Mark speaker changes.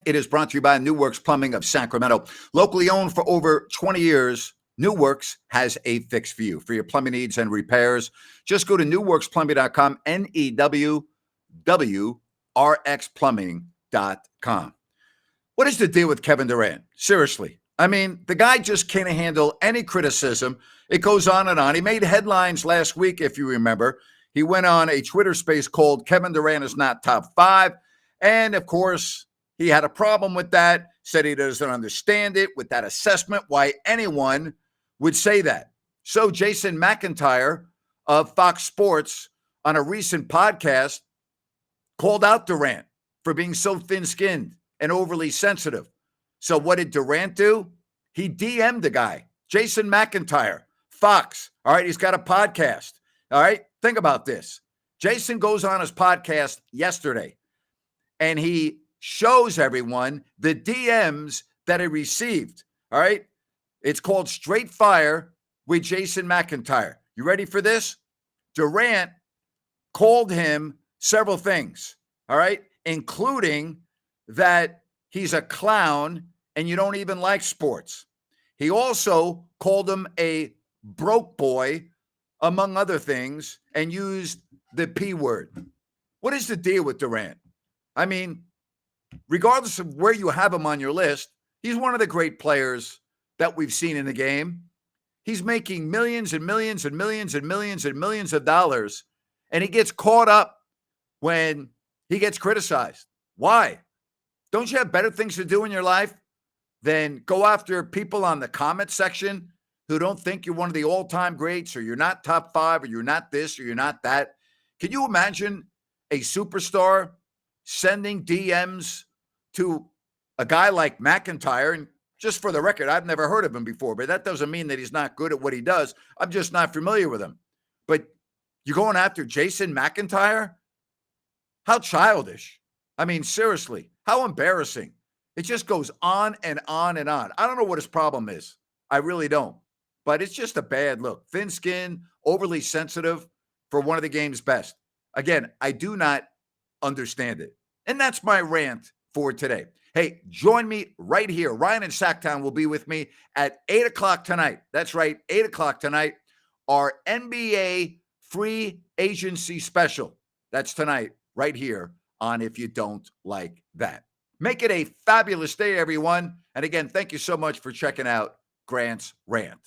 Speaker 1: It is brought to you by New Works Plumbing of Sacramento. Locally owned for over 20 years, New Works has a fix for you. For your plumbing needs and repairs, just go to newworksplumbing.com, NEWWRXplumbing.com. What is the deal with Kevin Durant? Seriously. I mean, the guy just can't handle any criticism. It goes on and on. He made headlines last week, if you remember. He went on a Twitter space called Kevin Durant is not top five. And, of course, he had a problem with that, said he doesn't understand it with that assessment, why anyone would say that. So Jason McIntyre of Fox Sports on a recent podcast called out Durant for being so thin-skinned and overly sensitive. So what did Durant do? He DM'd the guy, Jason McIntyre, Fox. All right, he's got a podcast. All right, think about this. Jason goes on his podcast yesterday, and he shows everyone the DMs that he received. All right, it's called Straight Fire with Jason McIntyre. You ready for this? Durant called him several things, all right, including that he's a clown and you don't even like sports. He also called him a broke boy, among other things, and used the P word. What is the deal with Durant? I mean, regardless of where you have him on your list, he's one of the great players that we've seen in the game. He's making millions and millions and millions and millions and millions of dollars, and he gets caught up when he gets criticized. Why? Don't you have better things to do in your life than go after people on the comment section who don't think you're one of the all-time greats, or you're not top five, or you're not this, or you're not that? Can you imagine a superstar sending DMs to a guy like McIntyre? And just for the record, I've never heard of him before, but that doesn't mean that he's not good at what he does. I'm just not familiar with him. But you're going after Jason McIntyre? How childish. I mean, seriously, how embarrassing. It just goes on and on and on. I don't know what his problem is. I really don't. But it's just a bad look. Thin-skinned, overly sensitive for one of the game's best. Again, I do not understand it. And that's my rant for today. Hey, join me right here. Ryan in Sacktown will be with me at 8 o'clock tonight. That's right, 8 o'clock tonight. Our NBA free agency special. That's tonight right here on If You Don't Like That. Make it a fabulous day, everyone. And again, thank you so much for checking out Grant's Rant.